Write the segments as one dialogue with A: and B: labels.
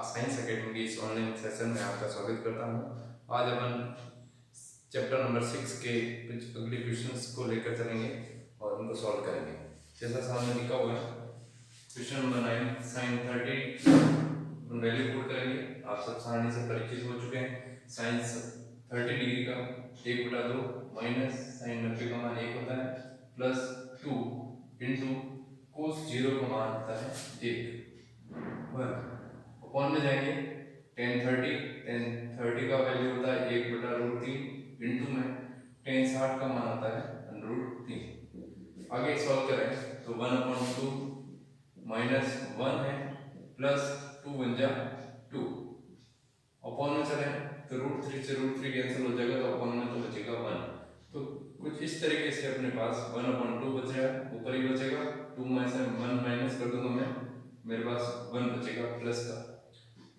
A: Science academy के इस online session में आपका स्वागत करता हूं। आज अपन चैप्टर नंबर 6 के कुछ अगले क्वेश्चंस को लेकर चलेंगे और उनको सॉल्व करेंगे। जैसा सामने लिखा हुआ है question number 9 sin 30 value put करेंगे। आप सब सारणी से परिचित हो चुके हैं। sin 30 डिग्री का 1/2 माइनस sin 90 का मान 1 होता है प्लस 2 इंटू cos 0 का मान होता है 1 अपॉन में जाएंगे tan 30 का वैल्यू होता है 1/√3 इंटू में tan 60 का मान होता है √3। आगे सॉल्व करें तो 1/2 माइनस 1 है प्लस 2 बन जा 2 अपॉन में चले तो √3 से √3 कैंसिल हो जाएगा तो अपॉन में तो बचेगा 1। तो कुछ इस तरीके से अपने पास 1/2 बच रहा है, ऊपर ही बचेगा 2 में से 1 माइनस कर दूंगा मैं, मेरे पास 1 बचेगा प्लस का।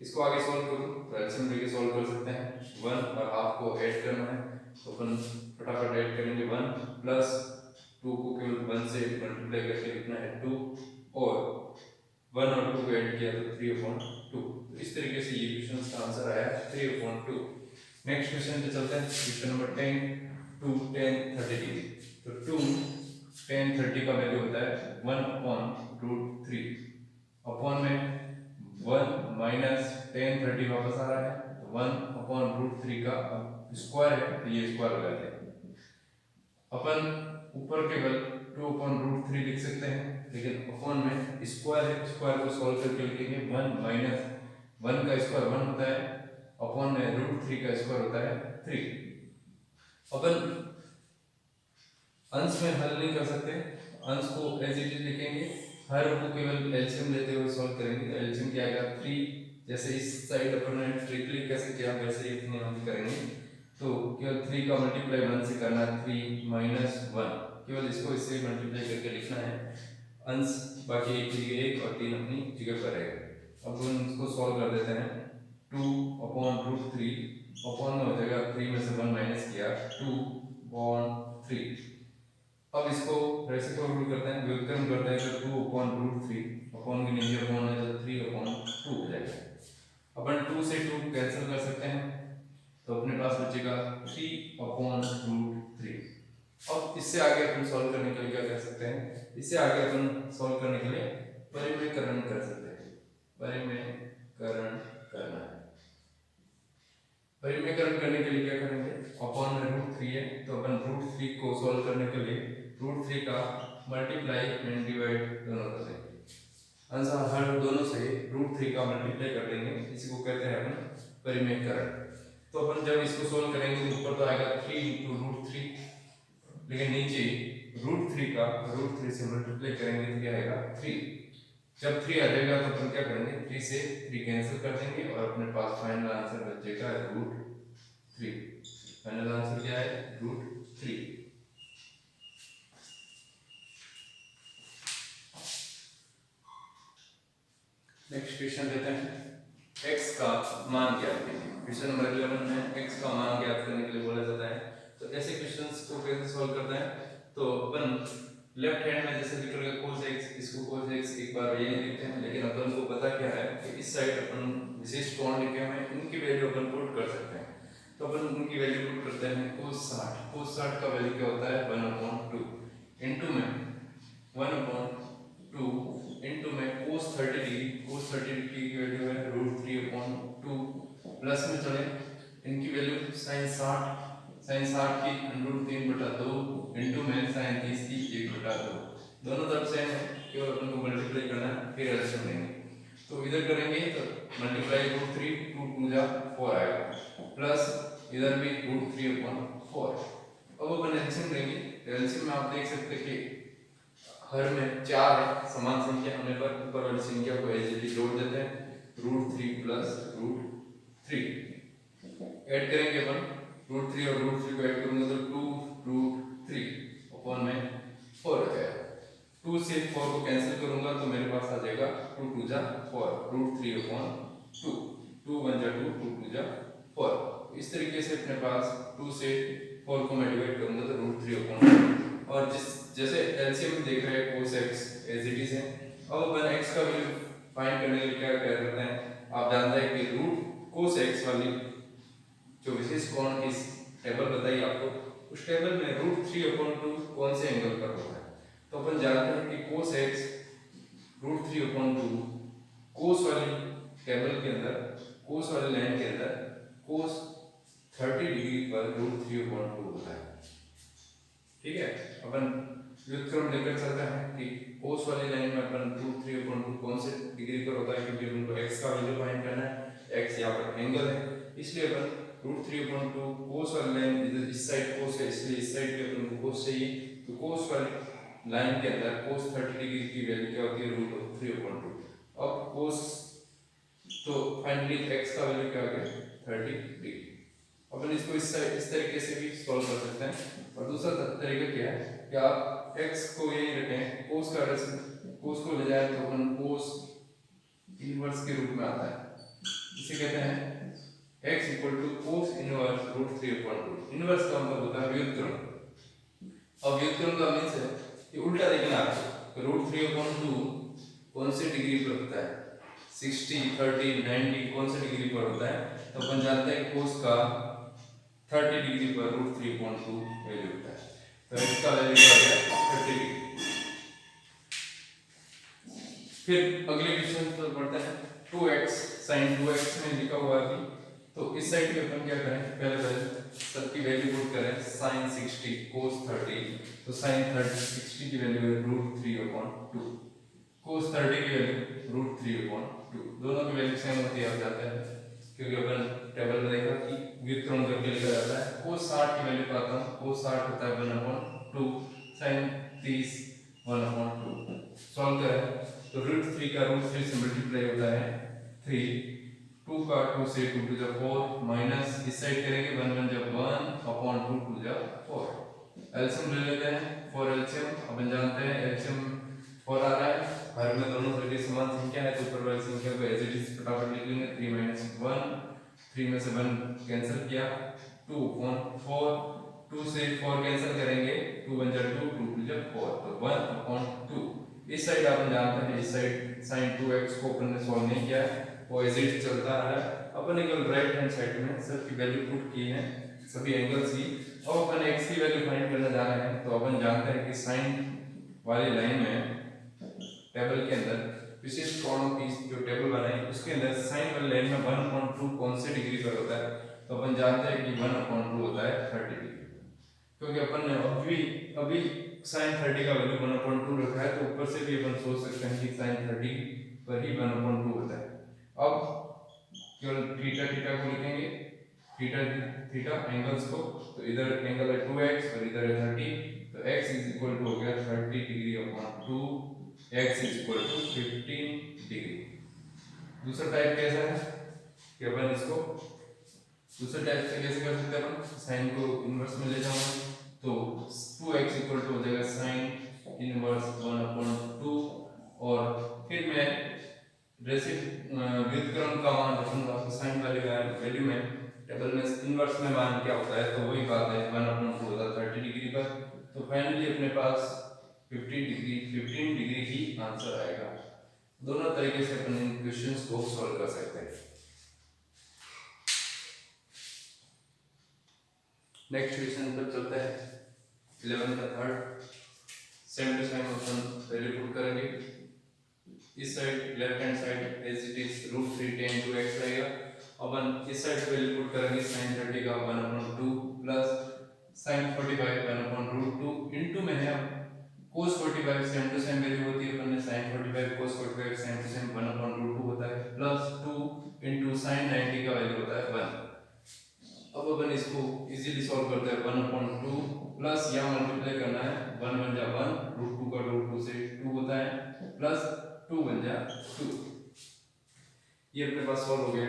A: इसको आगे सॉल्व करूं तो एलसीएम लेके सॉल्व कर सकते हैं। 1 और हाफ को ऐड करना है तो अपन फटाफट ऐड करेंगे 1 प्लस 2 को केवल 1 से मल्टीप्लाई करके लिखना है 2 और 1 और 2 को ऐड किया तो 3/2। तो इस तरीके से ये क्वेश्चन का आंसर आया 3/2। नेक्स्ट क्वेश्चन पे चलते हैं। Question number 10 2 tan 30 degree. तो 2 tan 30 का वैल्यू होता है 1/√3 अपॉन में 1 माइनस tan 30 वापस आ रहा है तो 1/√3 का स्क्वायर है तो ये स्क्वायर हो जाते हैं। अपन ऊपर केवल 2/√3 लिख सकते हैं लेकिन अपॉन में स्क्वायर है, स्क्वायर को सॉल्व करके लिखेंगे 1 माइनस 1 का स्क्वायर 1 होता है अपॉन में √3 का स्क्वायर होता है 3। अपन अंश में हल नहीं कर सकते, अंश को एज इट इज लिखेंगे, हर को केवल एलसीएम लेते हुए सॉल्व करेंगे। तो एलसीएम क्या आएगा 3, जैसे इस साइड अपन ने ट्रिपली कैसे किया वैसे ही अपने हम करेंगे। तो केवल 3 का मल्टीप्लाई 1 से करना है 3 माइनस 1, केवल इसको इससे मल्टीप्लाई करके लिखना है। अंश बाकी 1 और 3 अपनी जगह पर रहेगा। अब हम इसको सॉल्व कर देते हैं। 2/√3 अपॉन में हो जाएगा 3 में से 1 माइनस किया 2/3। अब इसको रेसिप्रोकल करते हैं, व्युत्क्रम करते हैं तो 2/√3 अपॉन में नीचे अपॉन है तो 3/2 हो जाएगा। अपन 2 से 2 कैंसिल कर सकते हैं तो अपने पास बचेगा 3/√3। अब इससे आगे अपन सॉल्व करने के लिए क्या कर सकते हैं, इससे आगे अपन सॉल्व करने के लिए परिमेयकरण कर सकते हैं। परिमेयकरण करना है, परिमेयकरण करने के लिए क्या करेंगे, अपॉन में √3 है तो अपन √3 को सॉल्व करने के लिए √3 का मल्टीप्लाई एंड डिवाइड दोनों कर देंगे। आंसर हर दोनों से √3 का मल्टीप्लाई कर देंगे, इसी को कहते हैं अपन परिमेयकरण। तो अपन जब इसको सॉल्व करेंगे तो ऊपर तो आएगा 3 × √3 लेकिन नीचे √3 का √3 से मल्टीप्लाई करेंगे तो क्या आएगा 3। जब 3 आ जाएगा तो अपन क्या करेंगे 3 से 3 कैंसिल कर देंगे और अपने पास फाइनल आंसर बचेगा √3। फाइनल आंसर क्या है √3। नेक्स्ट क्वेश्चन लेते हैं। x का मान ज्ञात कीजिए। क्वेश्चन नंबर 11 में x का मान ज्ञात करने के लिए बोला जाता है। तो ऐसे क्वेश्चंस को कैसे सॉल्व करते हैं, तो अपन लेफ्ट हैंड में जैसे लिख रहे हैं cos x, इसको cos x एक बार ये लिखते हैं, लेकिन अपन को पता क्या है कि इस साइड अपन विशिष्ट कोण लिखे हुए हैं, इनकी वैल्यू अपन पुट कर सकते हैं। तो अपन उनकी वैल्यू पुट करते हैं। cos 60 का वैल्यू क्या होता है 1/2 इनटू में 1/2 इनटू में cos 30 डिग्री, cos 30 डिग्री की वैल्यू है √3/2 प्लस में चले इनकी वैल्यू sin 60 की √3/2 इनटू में sin 30 की 1/2। दोनों तरफ से केवल अपन को मल्टीप्लाई करना है फिर एलसीएम लेंगे। तो इधर करेंगे तो मल्टीप्लाई √3 2 2 जा 4 आएगा प्लस इधर भी √3/4। अब अपन एलसीएम लेंगे तो एलसीएम में आप देख सकते हैं कि हर में 4 है, समान संख्या होने पर ऊपर वाली संख्या को एज इट इज जोड़ देते हैं √3 प्लस √3 ऐड करेंगे अपन √3 और √3 को ऐड करूंगा तो 2√3 अपॉन में 4 हो जाएगा। 2 से 4 को कैंसिल करूंगा तो मेरे पास आ जाएगा 2 2 जा 4 √3/2 2 1 जा 2 2 2 जा 4। इस तरीके से अपने पास 2 से 4 को मैं डिवाइड करूंगा तो √3/2 और जैसे एलसीएम देख रहे हैं cos x as it is है। अब अपन x का वैल्यू फाइंड करने के लिए क्या करते हैं, आप जानते हैं आपको, उस टेबल में √3/2 कौन से एंगल पर होता है। तो अपन जानते हैं कि cos x √3/2 कोस वाली टेबल के अंदर, कोस वाली लाइन के अंदर कोस 30 डिग्री पर √3/2 होता है। ठीक है, अपन व्युत्क्रम लेकर चलते हैं कि कोस वाली लाइन में अपन √3/2 कौन से डिग्री पर होता है, क्योंकि उनको x का वैल्यू फाइंड करना है, x यहाँ पर एंगल है, इसलिए अपन √3/2 कोस वाली लाइन, इधर इस साइड कोस है इसलिए इस साइड पे अपन को कोस चाहिए, तो कोस वाली लाइन के अंदर कोस 30 डिग्री की वैल्यू क्या होती है, √3/2। अब कोस, तो फाइनली x का वैल्यू क्या आ गया, 30 डिग्री। अपन इसको इस तरीके से भी सॉल्व कर सकते हैं। और दूसरा तरीका क्या है कि आप x को यही रखें, कोस का कोस को ले जाए तो अपन कोस इनवर्स के रूप में आता है, इसे कहते हैं x = cos इनवर्स √3/2। इनवर्स का मतलब होता है व्युत्क्रम। अब व्युत्क्रम का मीन्स है कि उल्टा देखना है, √3/2 कौन से डिग्री पर होता है, 60, 30, 90 कौन से डिग्री पर होता है। तो अपन जानते हैं कोस का 30 डिग्री पर √3/2 वैल्यू होता है, तो इसका वैल्यू आ गया 30 डिग्री। फिर अगले क्वेश्चन पर पढ़ते हैं, 2x sin 2x में लिखा हुआ है, तो इस साइड पे अपन क्या करें, पहले सबकी वैल्यू पुट करें, sin 60 cos 30, तो sin 60 की वैल्यू है √3/2, cos 30 की वैल्यू √3/2, दोनों की वैल्यू सेम होती है, आप जानते हैं, क्योंकि अपन टेबल में देखा कि व्युत्क्रम करके लिखा जाता है। cos 60 की वैल्यू पाता हूँ, cos 60 होता है 1/2, sin 30 1/2, सॉल्व करें तो √3 का √3 से मल्टीप्लाई होता है 3, 2 का 2 से 2 टू द 4 माइनस इस साइड करेंगे 1 1 जब 1/2 टू द 4। एलसीएम ले लेते हैं, 4 एलसीएम अपन जानते हैं एलसीएम 4 आ रहा है, हर में दोनों तरह समान संख्या है, तो ऊपर वाली संख्या को एज इट इज फटाफट लिख लेंगे, 3 - 1, 3 में से 1 कैंसिल किया, 2 4, 2 से 4 कैंसिल करेंगे, 2 1 जा 2, 2 2 जा 4, तो 1/2। इस साइड आप जानते हैं, इस साइड sin 2x को अपन ने सॉल्व नहीं किया है, वो एज इट चलता है। अपन केवल राइट हैंड साइड में सबकी वैल्यू पुट की है, सभी एंगल्स की। अब अपन x की वैल्यू फाइंड करने जा रहे हैं, तो अपन जानते हैं कि sin वाली लाइन में टेबल के अंदर विशिष्ट कोणों की जो टेबल बनाई उसके अंदर sin वाली लाइन में 1/2 कौन से डिग्री पर होता है, तो अपन जानते हैं कि 1/2 होता है 30 डिग्री, क्योंकि अपन ने अभी sin 30 का वैल्यू 1/2 रखा है, तो ऊपर से भी अपन सोच सकते हैं कि sin 30 पर ही 1/2 होता है। अब केवल थीटा को लिखेंगे, थीटा एंगल्स को, तो इधर एंगल है 2x और इधर है 30, तो x हो गया 30°/2, x 15 डिग्री। दूसरा टाइप कैसा है कि अपन इसको दूसरे टाइप से कैसे कर सकते हैं, अपन साइन को इनवर्स में ले जाऊंगा, तो 2x हो जाएगा sin इनवर्स 1/2, और फिर मैं व्युत्क्रम का मान रखूंगा, तो साइन वाले वैल्यू में टेबल में इनवर्स में मान क्या होता है, तो वही बात है 1/2 होता है 30 डिग्री पर, तो फाइनली अपने पास 15 डिग्री ही आंसर आएगा। दोनों तरीके से अपन इन क्वेश्चंस को सॉल्व कर सकते हैं। नेक्स्ट क्वेश्चन पर चलते हैं, 11 का थर्ड, सेम टू सेम अपन वैल्यू पुट करेंगे। इस side left hand side as it is √3 tan 2x रहेगा, अपन इस साइड पे वैल्यू पुट करेंगे sin 30 का 1/2 प्लस sin 45 1/2 इनटू में है cos 45 same to same value होती है, अपन ने sin 45 cos 45 same to same 1/2 होता है, प्लस 2 इनटू sin 90 का वैल्यू होता है 1। अब अपन इसको इजीली सॉल्व करते हैं, 1/2 प्लस यहाँ मल्टीप्लाई करना है, 1 1 जा 1, √2 का √2 से 2 होता है, प्लस 2 1 जा 2, ये अपने पास सॉल्व हो गया।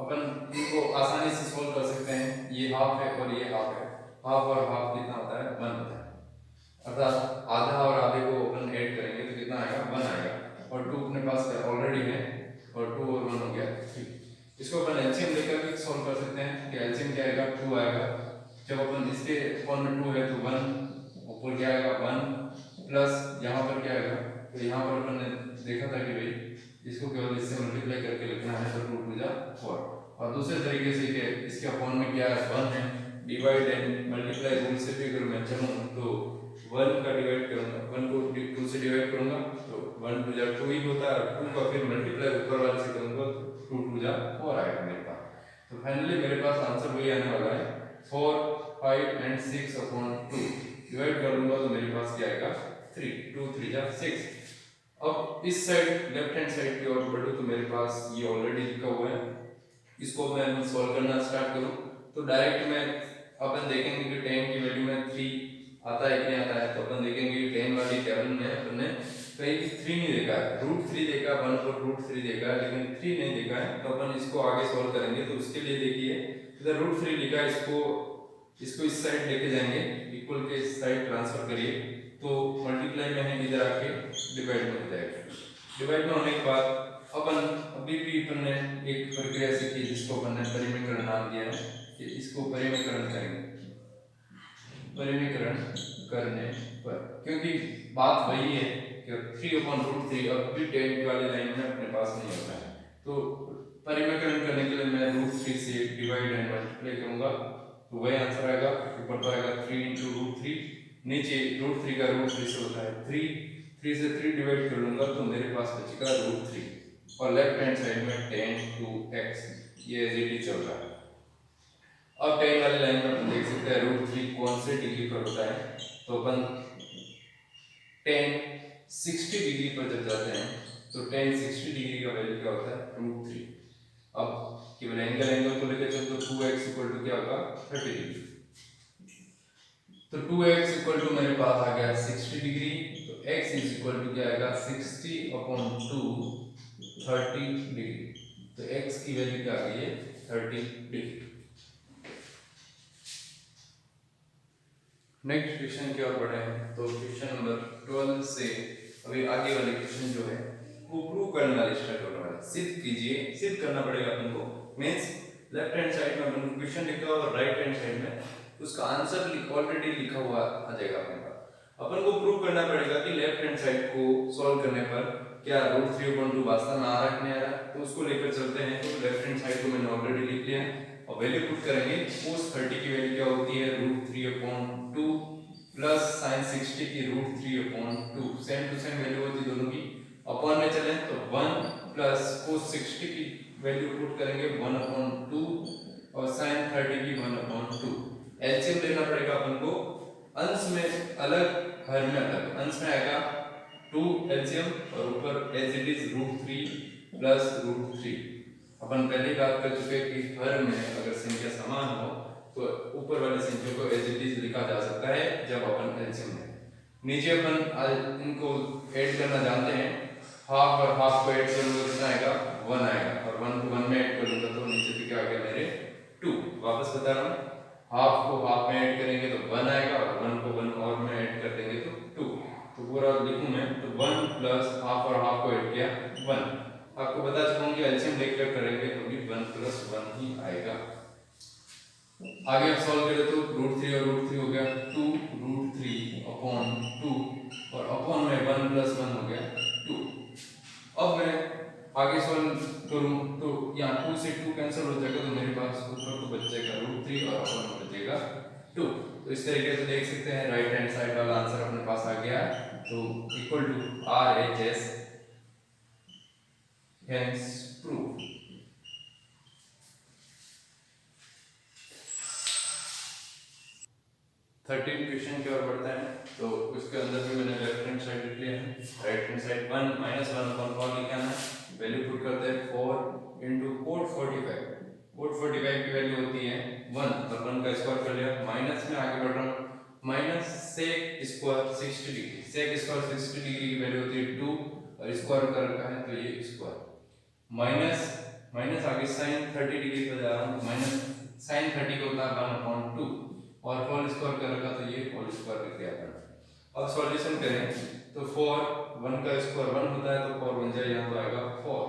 A: अपन इनको आसानी से सॉल्व कर सकते हैं, ये हाफ है और ये हाफ है, हाफ और हाफ कितना होता है 1 होता है, अर्थात आधा और आधे को अपन ऐड करेंगे तो कितना आएगा 1 आएगा, और 2 अपने पास ऑलरेडी है, और 2 और 1 हो गया 3। इसको अपन एलसीएम लेकर भी सॉल्व कर सकते हैं कि एलसीएम क्या आएगा 2 आएगा, जब अपन इसके फॉर्म में 2 है तो 1 ऊपर क्या आएगा 1, प्लस यहाँ पर क्या आएगा, तो यहाँ पर अपन ने देखा था कि भाई इसको केवल इससे मल्टीप्लाई करके लिखना है, तो 2 2 जा 4, और दूसरे तरीके से कि इसके फॉर्म में क्या है 1 है, डिवाइड एंड मल्टीप्लाई रूल से भी अगर मैं चलूँ तो 1 का डिवाइड करूंगा, 1 को 2 से डिवाइड करूंगा तो 1 2 जा 2 ही होता है, और 2 का फिर मल्टीप्लाई ऊपर वाले से करूंगा तो 2 2 जा 4 आएगा मेरे पास। तो फाइनली मेरे पास आंसर वही आने वाला है 4 5 एंड 6 अपॉन 2। डिवाइड करूंगा तो मेरे पास क्या आएगा 3, 2 3 जा 6। अब इस साइड लेफ्ट हैंड साइड की ओर बढ़ूं तो मेरे पास ये ऑलरेडी लिखा हुआ है, इसको मैं सॉल्व करना स्टार्ट करूं तो डायरेक्ट मैं अपन देखेंगे कि 10 की वैल्यू में 3 आता है कि नहीं आता है। तो अपन देखेंगे कि 10 वाली टेबल में अपन ने कहीं 3 नहीं देखा है, √3 देखा, 1 पर √3 देखा है, लेकिन 3 नहीं देखा है। तो अपन इसको आगे सॉल्व करेंगे। तो उसके लिए देखिए इधर √3 लिखा है, इसको इस साइड लेके जाएंगे, इक्वल के इस साइड ट्रांसफर करिए तो मल्टीप्लाई में है, इधर आके डिवाइड में हो जाएगा। डिवाइड में होने के बाद अपन अभी भी अपन ने एक प्रक्रिया सीखी जिसको अपन ने परिमीकरण नाम दिया है कि इसको परिमीकरण करेंगे। परिमीकरण करने पर क्योंकि बात वही है कि 3/√3 अब भी 10 वाली लाइन में अपने पास नहीं होता है, तो परिमीकरण करने के लिए मैं √3 से डिवाइड एंड मल्टीप्लाई करूंगा तो वही आंसर आएगा। ऊपर तो आएगा 3 × √3, नीचे √3 का √3 से होता है 3 से 3 डिवाइड कर लूंगा तो मेरे पास बचेगा √3 और लेफ्ट हैंड साइड में 10 to x ये एज इट इज चल रहा है। अब 10 वाली लाइन में अपन देख सकते हैं √3 कौन से डिग्री पर होता है। तो अपन 10 60 डिग्री पर जब जाते हैं तो 10 60 डिग्री का वैल्यू क्या होता है √3। अब केवल एंगल को लेकर चलो तो 2x क्या होगा 30 डिग्री। तो 2x मेरे पास आ गया 60 डिग्री, तो x क्या आएगा 60/2 30 डिग्री। तो x की वैल्यू क्या आ गई है 30 डिग्री। नेक्स्ट क्वेश्चन की ओर बढ़े हैं तो क्वेश्चन नंबर 12 से अभी आगे वाले क्वेश्चन जो है वो प्रूव करने वाले स्टार्ट होने वाले। सिद्ध कीजिए, सिद्ध करना पड़ेगा अपन को। मींस लेफ्ट हैंड साइड में अपन क्वेश्चन लिखा हुआ और राइट हैंड साइड में उसका आंसर ऑलरेडी लिखा हुआ आ जाएगा अपने पास। अपन को प्रूव करना पड़ेगा कि लेफ्ट हैंड साइड को सॉल्व करने पर क्या √3/2 वास्तव में आ रहा है कि नहीं आ रहा। तो उसको लेकर चलते हैं। तो लेफ्ट हैंड साइड को मैंने ऑलरेडी लिख लिया है और वैल्यू पुट करेंगे। cos 30 की वैल्यू क्या होती है √3/2 प्लस sin 60 की √3/2, सेम टू सेम वैल्यू होती दोनों की। अपॉन में चलें तो 1 प्लस cos 60 की वैल्यू पुट करेंगे 1/2 और sin 30 की 1/2। एलसीएम लेना पड़ेगा अपन को। अंश में अलग हर में अलग। अंश में आएगा 2 एलसीएम और ऊपर एज इट इज √3 प्लस √3। अपन पहले बात कर चुके हैं कि हर में अगर संख्या समान हो तो ऊपर वाली संख्या को एज इट इज लिखा जा सकता है जब अपन एलसीएम लें। नीचे अपन इनको ऐड करना जानते हैं। हाफ और हाफ को ऐड करूंगा कितना आएगा 1 आएगा, और 1 को 1 में ऐड करूंगा तो नीचे पे क्या आ गया मेरे 2। वापस बता रहा हूँ, हाफ को हाफ में ऐड करेंगे तो 1 आएगा और 1 को 1 और में ऐड कर देंगे तो 2। तो पूरा लिखूं मैं तो 1 प्लस हाफ और हाफ को ऐड किया 1। आपको बता चुका हूं कि एलसीएम लेकर करेंगे तो भी 1 + 1 ही आएगा। आगे अब सॉल्व करें तो √3 और √3 हो गया 2 √3/2 और अपॉन में 1 + 1 हो गया 2। अब मैं आगे सॉल्व करूं तो यहाँ 2 से 2 कैंसिल हो जाएगा तो मेरे पास ऊपर तो बच जाएगा √3 और अपॉन में बचेगा 2। तो इस तरीके से देख सकते हैं राइट हैंड साइड वाला आंसर अपने पास आ गया। तो equal to RHS, hence prove. 13 question की ओर बढ़ते हैं। तो उसके अंदर भी मैंने लेफ्ट हैंड साइड लिख लिया है, राइट हैंड साइड 1 - 1/4 लिखा है। वैल्यू पुट करते हैं 4 × cot 45। cot 45 की वैल्यू होती है 1 और 1 का स्क्वायर कर लिया। माइनस में आगे बढ़ रहा हूं, minus sec square 60 degree. sec square 60 degree की वैल्यू होती है 2 और स्क्वायर कर रखा है तो ये स्क्वायर। माइनस आगे sin 30 डिग्री पर जा रहा हूं, माइनस sin 30 को होता है 1/2 और होल स्क्वायर कर रखा तो ये होल स्क्वायर लिख दिया था। अब सॉल्यूशन करें तो 4 1 का स्क्वायर 1 होता है तो 4 बन जाए, यहाँ तो आएगा 4।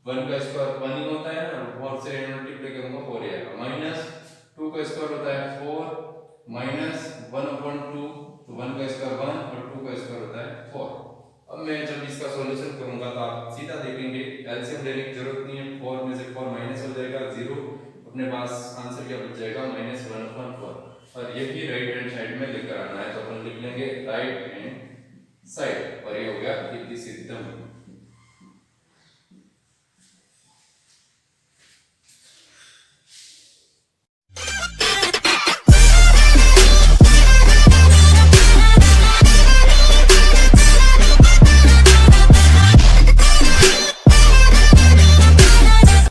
A: 1 का स्क्वायर 1 ही होता है ना, 4 से मल्टीप्लाई करूंगा 4 ही आएगा। माइनस 2 का स्क्वायर होता है 4 माइनस 1/2 तो 1 का स्क्वायर 1 और 2 का स्क्वायर होता है 4। अब मैं जब इसका सॉल्यूशन करूंगा तो आप सीधा देखेंगे एलसीएम लेने की जरूरत नहीं है। 4 में से 4 माइनस हो जाएगा 0, अपने पास आंसर क्या बच जाएगा -1/4 और ये भी राइट हैंड साइड में लेकर आना है तो अपन लिख लेंगे राइट हैंड साइड और ये हो गया इति सिद्धम।